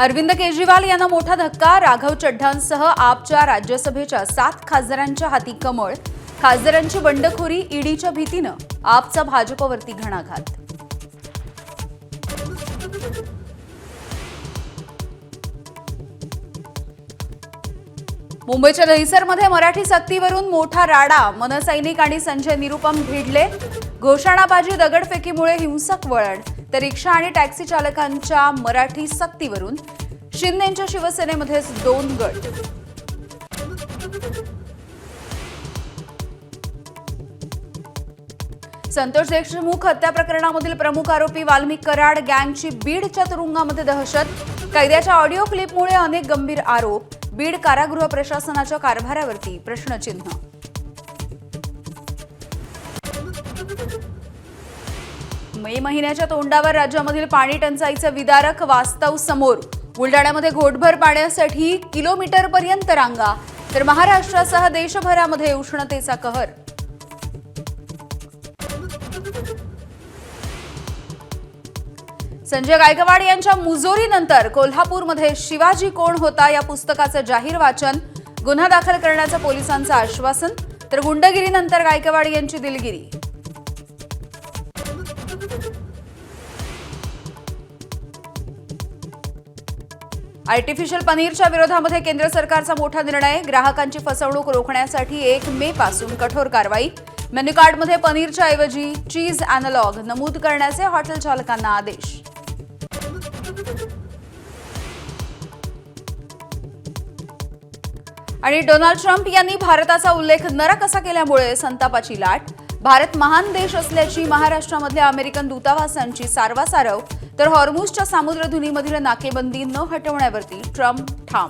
अरविंद केजरीवाल यांना मोठा धक्का। राघव चड्ढांसह आपच्या राज्यसभेच्या 7 खासदारांच्या हाती कमळ। खासदारांची बंडखोरी, ईडीच्या भीतीनं आपचा भाजपवरती घणाघात। मुंबईच्या दहिसरमध्ये मराठी सक्तीवरून मोठा राडा। मनसैनिक आणि संजय निरुपम भिडले। घोषणाबाजी, दगडफेकीमुळे हिंसक वळण। तर रिक्षा आणि टॅक्सी चालकांच्या मराठी सक्तीवरून शिंदेंच्या शिवसेनेमध्येच 2 गट। संतोष देशमुख हत्या प्रकरणामधील प्रमुख आरोपी वाल्मिक कराड गँगची बीडच्या तुरुंगामध्ये दहशत। कैद्याच्या ऑडिओ क्लिपमुळे अनेक गंभीर आरोप। बीड कारागृह प्रशासनाच्या कारभारावरती प्रश्नचिन्ह। मे महिन्याच्या तोंडावर राज्यामधील पाणी टंचाईचं विदारक वास्तव समोर। बुलडाण्यामध्ये घोटभर पाण्यासाठी किलोमीटरपर्यंत रांगा। तर महाराष्ट्रासह देशभरामध्ये उष्णतेचा कहर। संजय गायकवाड यांच्या मुजोरीनंतर कोल्हापूरमध्ये शिवाजी कोण होता या पुस्तकाचं जाहीर वाचन। गुन्हा दाखल करण्याचं पोलिसांचं आश्वासन। तर गुंडगिरीनंतर गायकवाड यांची दिलगिरी। आर्टिफिशियल पनीरच्या विरोधामध्ये केंद्र सरकारचा मोठा निर्णय। ग्राहकांची फसवणूक रोखण्यासाठी 1 मे पासून कठोर कारवाई। मेन्यू कार्डमध्ये पनीरच्या ऐवजी चीज अॅनालॉग नमूद करण्याचे हॉटेल चालकांना आदेश। आणि डोनाल्ड ट्रम्प यांनी भारताचा उल्लेख नरक असा केल्यामुळे संतापाची लाट। भारत महान देश असल्याची महाराष्ट्रामधल्या अमेरिकन दूतावासांची सारवासारव। तर हॉर्मुझच्या सामुद्रधुनीमधील नाकेबंदी न हटवण्यावरती ट्रम्प ठाम।